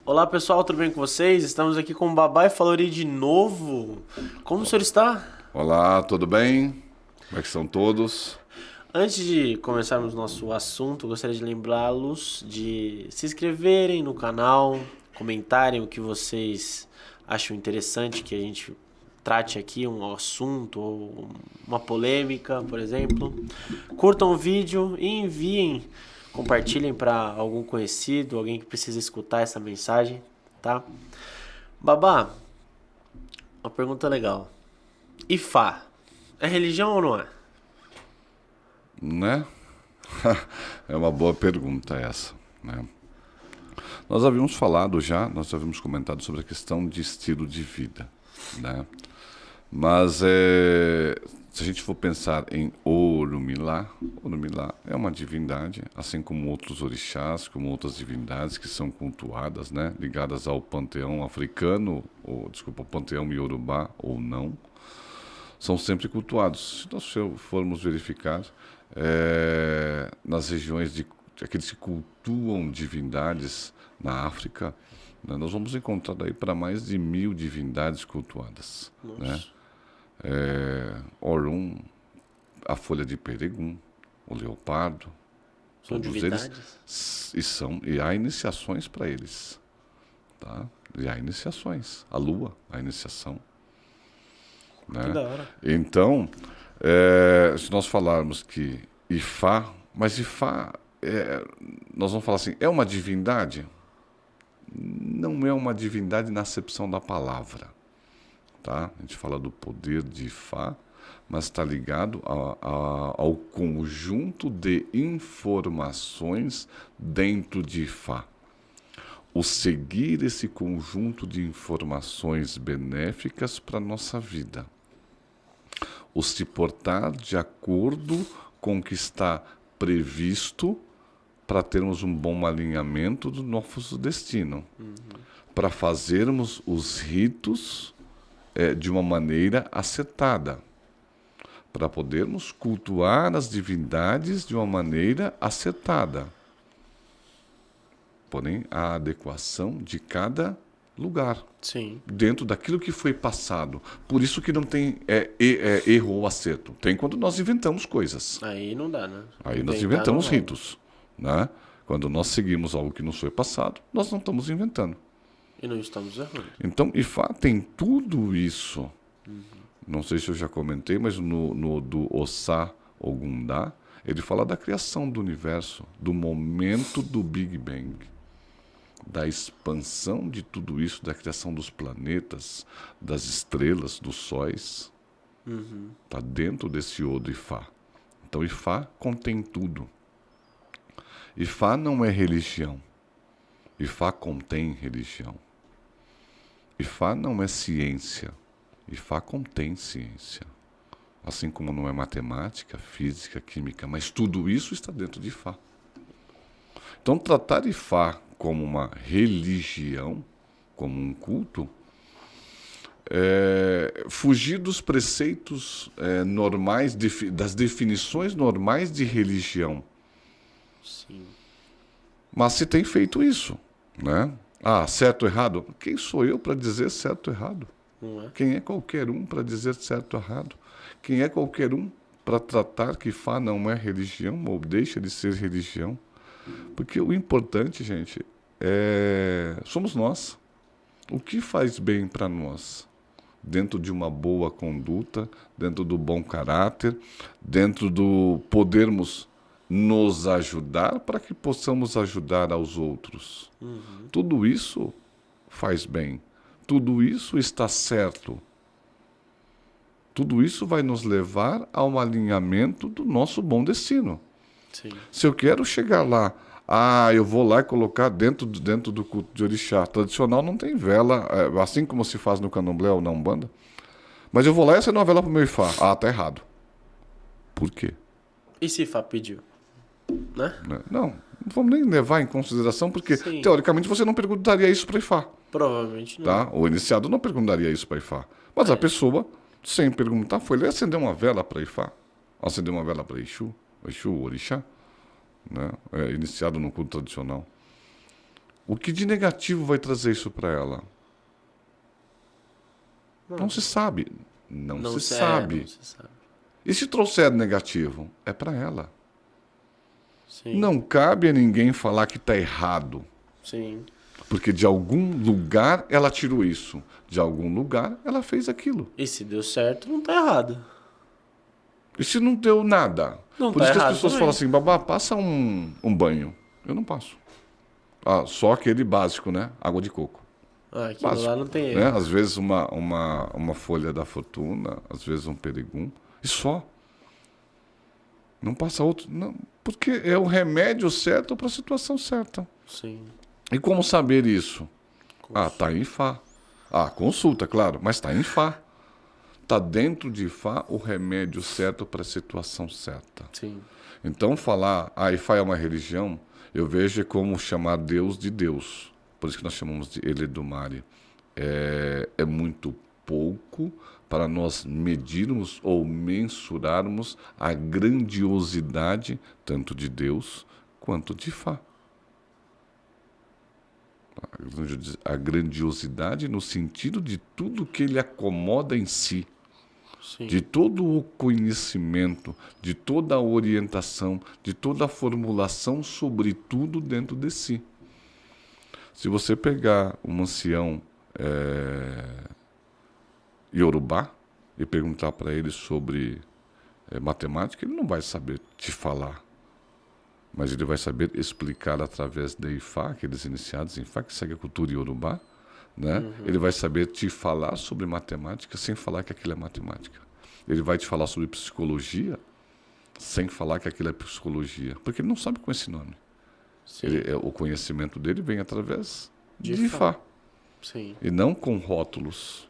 Olá pessoal, tudo bem com vocês? Estamos aqui com o Babá e Falori de novo. Como o senhor está? Olá, tudo bem? Como é que estão todos? Antes de começarmos nosso assunto, gostaria de lembrá-los de se inscreverem no canal, comentarem o que vocês acham interessante que a gente trate aqui, um assunto ou uma polêmica, por exemplo. Curtam o vídeo e enviem, compartilhem para algum conhecido, alguém que precisa escutar essa mensagem, tá? Babá, uma pergunta legal. Ifá, é religião ou não é? Né? É uma boa pergunta essa, né? Nós havíamos falado já, nós havíamos comentado sobre a questão de estilo de vida, né? Mas se a gente for pensar em Orunmila, Orunmila é uma divindade, assim como outros orixás, como outras divindades que são cultuadas, né? Ligadas ao panteão africano, ou desculpa, ao panteão iorubá ou não, são sempre cultuados. Se nós formos verificar nas regiões de aqueles que cultuam divindades na África, né, nós vamos encontrar daí para mais de 1000 divindades cultuadas, né? Nossa, Orum, a folha de peregum, o leopardo, são todos eles divindades? e há iniciações para eles, tá? E há iniciações, a lua, a iniciação, Que né? da hora. Então, se nós falarmos que Ifá, mas Ifá, nós vamos falar assim, é uma divindade? Não é uma divindade na acepção da palavra, tá? A gente fala do poder de Ifá, mas está ligado ao conjunto de informações dentro de Ifá. O seguir esse conjunto de informações benéficas para a nossa vida. O se portar de acordo com o que está previsto para termos um bom alinhamento do nosso destino. Para fazermos os ritos de uma maneira acertada. Para podermos cultuar as divindades de uma maneira acertada. Porém, a adequação de cada lugar, Sim. dentro daquilo que foi passado. Por isso que não tem erro ou acerto. Tem quando nós inventamos coisas. Aí não dá, né? Aí nós Inventar não inventamos rola. ritos, né? Quando nós seguimos algo que nos foi passado, nós não estamos inventando. E não estamos errando. Então, Ifá tem tudo isso. Não sei se eu já comentei, mas no do Ossá Ogundá, ele fala da criação do universo, do momento do Big Bang, da expansão de tudo isso, da criação dos planetas, das estrelas, dos sóis. Está dentro desse Odo Ifá. Então, Ifá contém tudo. Ifá não é religião. Ifá contém religião. Ifá não é ciência. Ifá contém ciência. Assim como não é matemática, física, química, mas tudo isso está dentro de Ifá. Então, tratar Ifá como uma religião, como um culto, fugir dos preceitos normais, das definições normais de religião. Sim. Mas se tem feito isso, né? Ah, certo ou errado? Quem sou eu para dizer certo ou errado? Não é? Quem é qualquer um para dizer certo ou errado? Quem é qualquer um para tratar que Fá não é religião ou deixa de ser religião? Porque o importante, gente, somos nós. O que faz bem para nós? Dentro de uma boa conduta, dentro do bom caráter, dentro do podermos nos ajudar para que possamos ajudar aos outros. Tudo isso faz bem. Tudo isso está certo. Tudo isso vai nos levar a um alinhamento do nosso bom destino. Sim. Se eu quero chegar lá, eu vou lá e colocar dentro do culto de orixá. Tradicional não tem vela, assim como se faz no candomblé ou na Umbanda. Mas eu vou lá e acendo uma vela para o meu Ifá. Ah, tá errado. Por quê? E se Fá pediu? Né? Né? Não vamos nem levar em consideração, porque Sim. teoricamente você não perguntaria isso para Ifá. Provavelmente não. Tá? O iniciado não perguntaria isso para Ifá. Mas a pessoa, sem perguntar, foi lá e acendeu uma vela para Ifá. Acendeu uma vela para Exu, orixá, né? Iniciado no culto tradicional. O que de negativo vai trazer isso para ela? Não se sabe. Não se sabe. Não se sabe. E se trouxer negativo? É para ela. Sim. Não cabe a ninguém falar que está errado. Sim. Porque de algum lugar ela tirou isso. De algum lugar ela fez aquilo. E se deu certo, não tá errado. E se não deu nada? Não Por tá isso que as errado pessoas também. falam assim, babá, passa um banho. Eu não passo. Só aquele básico, né? Água de coco. Aquilo Básico, lá não tem né? erro. Às vezes uma folha da fortuna, às vezes um perigum. E só. Não passa outro. Não, porque é o remédio certo para a situação certa. Sim. E como saber isso? Tá em Fá. Consulta, claro, mas tá em Fá. Tá dentro de Fá o remédio certo para a situação certa. Sim. Então falar, Ifá é uma religião, eu vejo como chamar Deus de Deus. Por isso que nós chamamos de Eledumare. É muito pouco para nós medirmos ou mensurarmos a grandiosidade tanto de Deus quanto de Fá. A grandiosidade no sentido de tudo que ele acomoda em si. Sim. De todo o conhecimento, de toda a orientação, de toda a formulação sobre tudo dentro de si. Se você pegar um ancião Yorubá e perguntar para ele sobre matemática, ele não vai saber te falar. Mas ele vai saber explicar através de Ifá, aqueles iniciados em Ifá, que segue a cultura Yorubá, né? Uhum. Ele vai saber te falar sobre matemática sem falar que aquilo é matemática. Ele vai te falar sobre psicologia sem falar que aquilo é psicologia. Porque ele não sabe com esse nome. O conhecimento dele vem através de Ifá. Sim. E não com rótulos.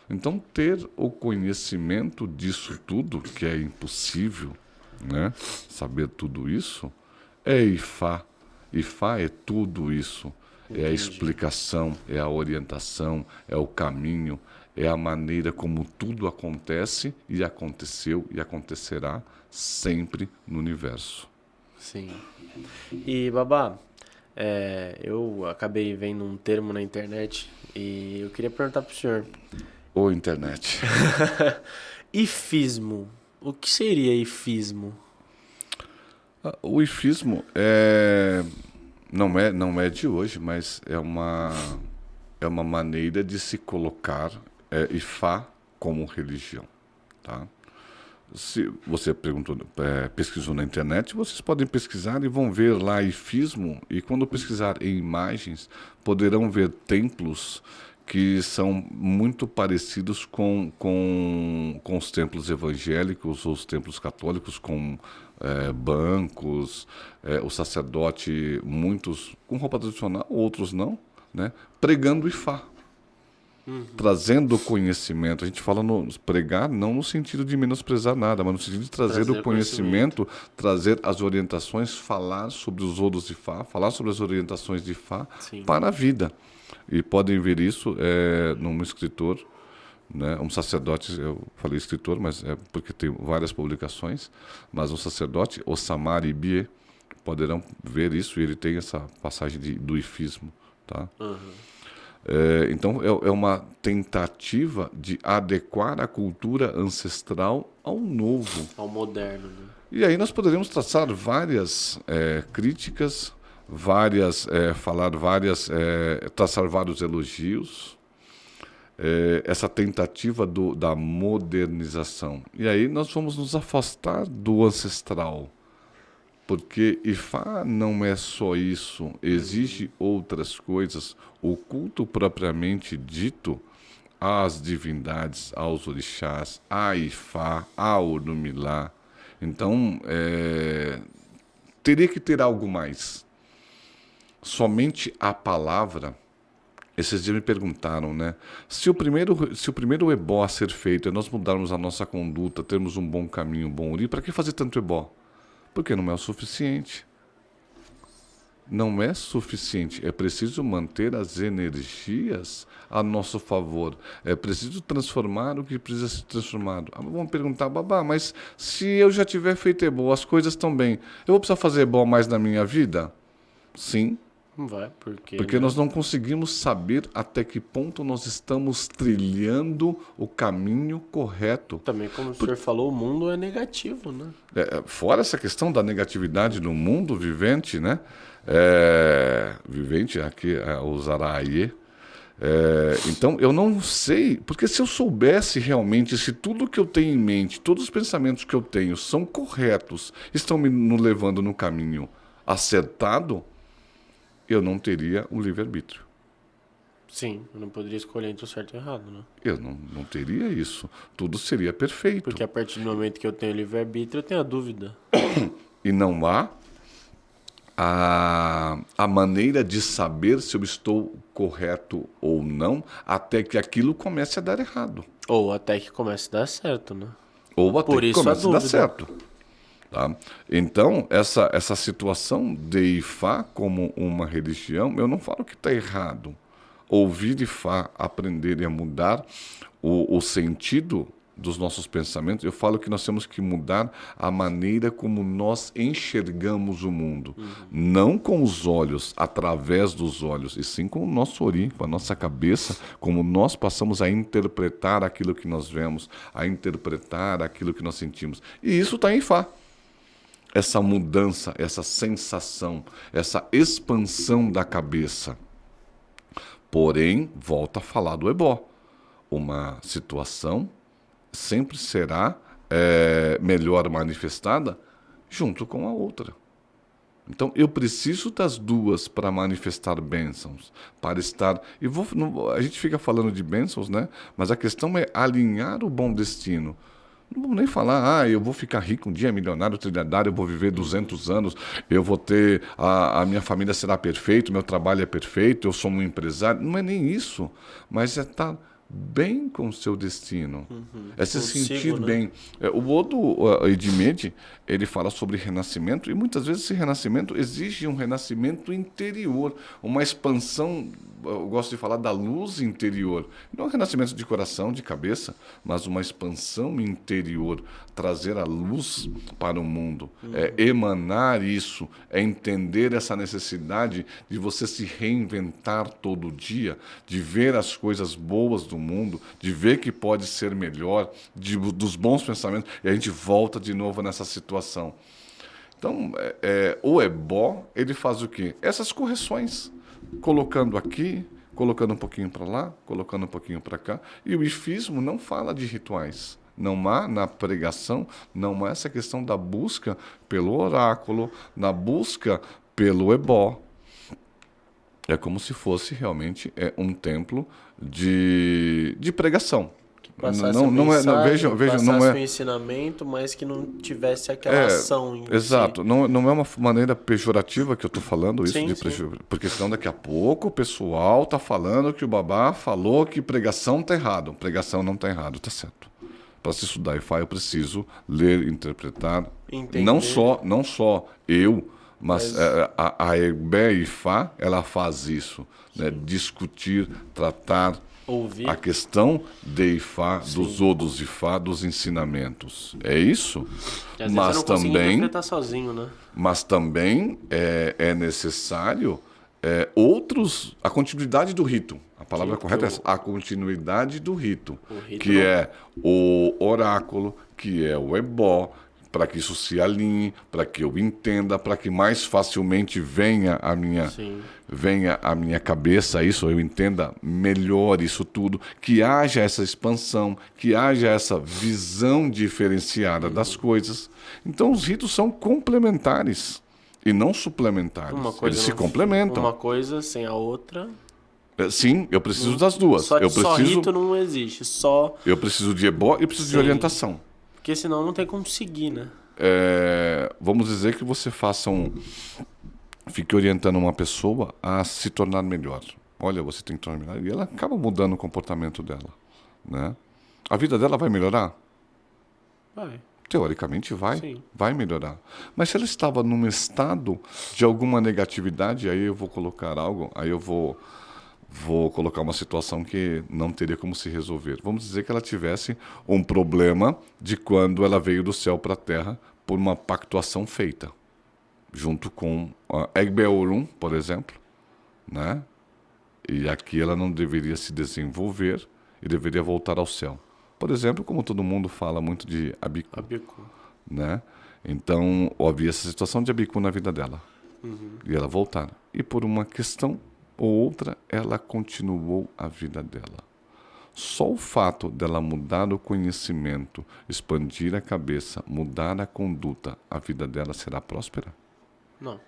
Então, ter o conhecimento disso tudo, que é impossível, né? Saber tudo isso, é Ifá. Ifá é tudo isso. Entendi. É a explicação, é a orientação, é o caminho, é a maneira como tudo acontece e aconteceu e acontecerá sempre no universo. Sim. E, Babá, eu acabei vendo um termo na internet e eu queria perguntar pro senhor. Ô, internet. Ifismo. O que seria ifismo? O ifismo não é de hoje, mas é uma maneira de se colocar Ifá como religião, tá? Se você pesquisou na internet, vocês podem pesquisar e vão ver lá ifismo, e quando pesquisar em imagens, poderão ver templos que são muito parecidos com os templos evangélicos ou os templos católicos, com bancos, o sacerdote, muitos com roupa tradicional, outros não, né, pregando Ifá. Trazendo conhecimento. A gente fala pregar não no sentido de menosprezar nada, mas no sentido de trazer o conhecimento, trazer as orientações, falar sobre os odos de Fá, falar sobre as orientações de Fá. Sim. Para a vida. E podem ver isso num escritor, né, um sacerdote, eu falei escritor, mas é porque tem várias publicações, mas um sacerdote, Osamari Bie, poderão ver isso, e ele tem essa passagem do ifismo, tá? Então, é uma tentativa de adequar a cultura ancestral ao novo. Ao moderno, né? E aí nós poderíamos traçar várias críticas, traçar vários elogios, essa tentativa da modernização. E aí nós vamos nos afastar do ancestral. Porque Ifá não é só isso, exige outras coisas. O culto propriamente dito às divindades, aos orixás, a Ifá, a Orunmilá. Então, teria que ter algo mais. Somente a palavra. Esses dias me perguntaram, né? Se o primeiro ebó a ser feito é nós mudarmos a nossa conduta, termos um bom caminho, um bom uri, para que fazer tanto ebó? Porque não é o suficiente. Não é suficiente. É preciso manter as energias a nosso favor. É preciso transformar o que precisa ser transformado. Vamos perguntar, babá, mas se eu já tiver feito ebó, as coisas estão bem, eu vou precisar fazer ebó mais na minha vida? Sim, Não vai, porque... Porque nós não conseguimos saber até que ponto nós estamos trilhando o caminho correto. Também, como o senhor falou, o mundo é negativo, né? Fora essa questão da negatividade no mundo vivente, né? Vivente, aqui usará aí. Então, eu não sei, porque se eu soubesse realmente se tudo que eu tenho em mente, todos os pensamentos que eu tenho são corretos, estão me levando no caminho acertado, eu não teria o livre-arbítrio. Sim, eu não poderia escolher entre o certo e o errado, né? Eu não teria isso. Tudo seria perfeito. Porque a partir do momento que eu tenho livre-arbítrio, eu tenho a dúvida. E não há a maneira de saber se eu estou correto ou não, até que aquilo comece a dar errado. Ou até que comece a dar certo, né? Ou até Por que isso a comece a dar dúvida. certo. Tá? Então, essa situação de Ifá como uma religião, eu não falo que está errado. Ouvir Ifá, aprender a mudar o sentido dos nossos pensamentos, eu falo que nós temos que mudar a maneira como nós enxergamos o mundo. Não com os olhos, através dos olhos, e sim com o nosso ori, com a nossa cabeça, como nós passamos a interpretar aquilo que nós vemos, a interpretar aquilo que nós sentimos. E isso está em Ifá. Essa mudança, essa sensação, essa expansão da cabeça. Porém, volta a falar do ebó. Uma situação sempre será melhor manifestada junto com a outra. Então, eu preciso das duas para manifestar bênçãos, para estar... a gente fica falando de bênçãos, né? Mas a questão é alinhar o bom destino. Não vamos nem falar, eu vou ficar rico um dia, milionário, trilhardário, eu vou viver 200 anos, eu vou ter, a minha família será perfeita, meu trabalho é perfeito, eu sou um empresário. Não é nem isso, mas é estar bem com o seu destino. É se sentir bem. O Odo Edimede, ele fala sobre renascimento, e muitas vezes esse renascimento exige um renascimento interior, uma expansão, eu gosto de falar da luz interior. Não um renascimento de coração, de cabeça, mas uma expansão interior, trazer a luz para o mundo, emanar isso, entender essa necessidade de você se reinventar todo dia, de ver as coisas boas do mundo, de ver que pode ser melhor, dos bons pensamentos, e a gente volta de novo nessa situação. Então, o ebó, ele faz o quê? Essas correções, colocando aqui, colocando um pouquinho para lá, colocando um pouquinho para cá, e o ifismo não fala de rituais. Não há na pregação, não há essa questão da busca pelo oráculo, na busca pelo ebó. É como se fosse realmente um templo de pregação. Passasse um ensinamento, mas que não tivesse aquela ação. Exato. Si. Não é uma maneira pejorativa que eu estou falando isso, porque senão daqui a pouco o pessoal está falando que o babá falou que pregação está errado. Pregação não está errado, está certo. Para se estudar Ifá, eu preciso ler, interpretar. Entender. Não só eu, mas a Egbé Ifá, ela faz isso, né? Discutir, tratar, ouvir a questão de Ifá, dos odos de Ifá, dos ensinamentos. É isso? Mas também interpretar sozinho, né? Mas também é necessário a continuidade do rito. A palavra correta é essa, a continuidade do rito, que é o oráculo, que é o ebó, para que isso se alinhe, para que eu entenda, para que mais facilmente venha a minha cabeça isso, eu entenda melhor isso tudo, que haja essa expansão, que haja essa visão diferenciada das coisas. Então os ritos são complementares e não suplementares. Eles se complementam. Uma coisa sem a outra... Sim, eu preciso das duas. Só rito não existe, eu preciso de ebó e preciso de orientação. Porque senão não tem como seguir, né? Vamos dizer que você fique orientando uma pessoa a se tornar melhor. Olha, você tem que tornar melhor. E ela acaba mudando o comportamento dela, né? A vida dela vai melhorar? Vai. Teoricamente vai melhorar. Mas se ela estava num estado de alguma negatividade, aí eu vou colocar algo, aí eu vou colocar uma situação que não teria como se resolver. Vamos dizer que ela tivesse um problema de quando ela veio do céu para a terra por uma pactuação feita, junto com Egbé Orum, por exemplo, né? E aqui ela não deveria se desenvolver e deveria voltar ao céu. Por exemplo, como todo mundo fala muito de Abiku, Abiku. né? Então, havia essa situação de Abiku na vida dela. E ela voltar. E por uma questão ou outra, ela continuou a vida dela. Só o fato dela mudar o conhecimento, expandir a cabeça, mudar a conduta, a vida dela será próspera? Não.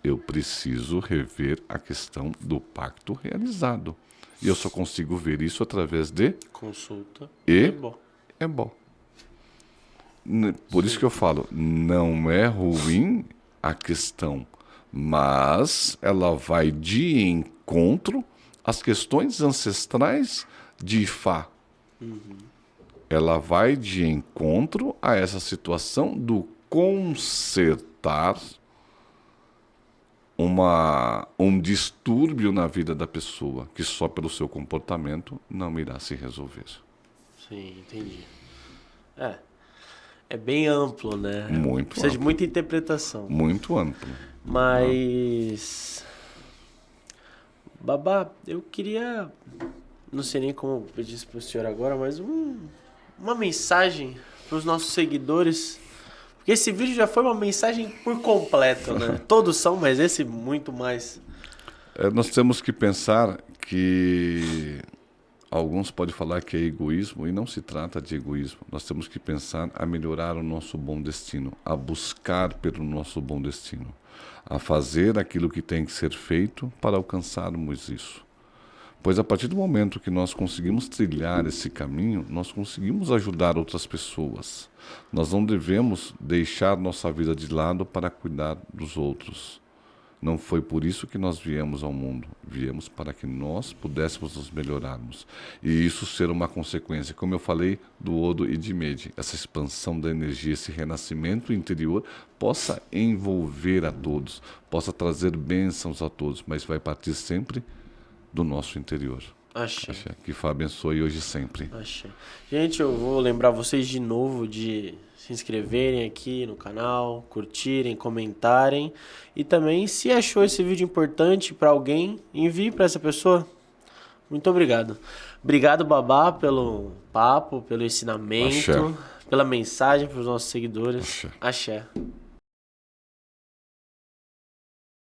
Eu preciso rever a questão do pacto realizado. E eu só consigo ver isso através de Consulta. E É bom. é bom. Por isso que eu falo, não é ruim a questão, mas ela vai de encontro às questões ancestrais de Ifá. Ela vai de encontro a essa situação do consertar um distúrbio na vida da pessoa, que só pelo seu comportamento não irá se resolver. Sim, entendi. É bem amplo, né? Muito Precisa de amplo. muita interpretação. Muito amplo. Mas... Babá, eu queria... Não sei nem como pedir isso pro senhor agora, mas uma mensagem para os nossos seguidores. Porque esse vídeo já foi uma mensagem por completo, né? Todos são, mas esse muito mais. Nós temos que pensar que alguns podem falar que é egoísmo e não se trata de egoísmo. Nós temos que pensar a melhorar o nosso bom destino, a buscar pelo nosso bom destino, a fazer aquilo que tem que ser feito para alcançarmos isso. Pois a partir do momento que nós conseguimos trilhar esse caminho, nós conseguimos ajudar outras pessoas. Nós não devemos deixar nossa vida de lado para cuidar dos outros. Não foi por isso que nós viemos ao mundo. Viemos para que nós pudéssemos nos melhorarmos. E isso ser uma consequência, como eu falei, do Odo e de Mede. Essa expansão da energia, esse renascimento interior, possa envolver a todos, possa trazer bênçãos a todos, mas vai partir sempre do nosso interior. Axé. Que Fá abençoe hoje e sempre. Axé. Gente, eu vou lembrar vocês de novo de se inscreverem aqui no canal, curtirem, comentarem. E também, se achou esse vídeo importante para alguém, envie para essa pessoa. Muito obrigado. Obrigado, Babá, pelo papo, pelo ensinamento, Axé. pela mensagem para os nossos seguidores. Axé. Axé.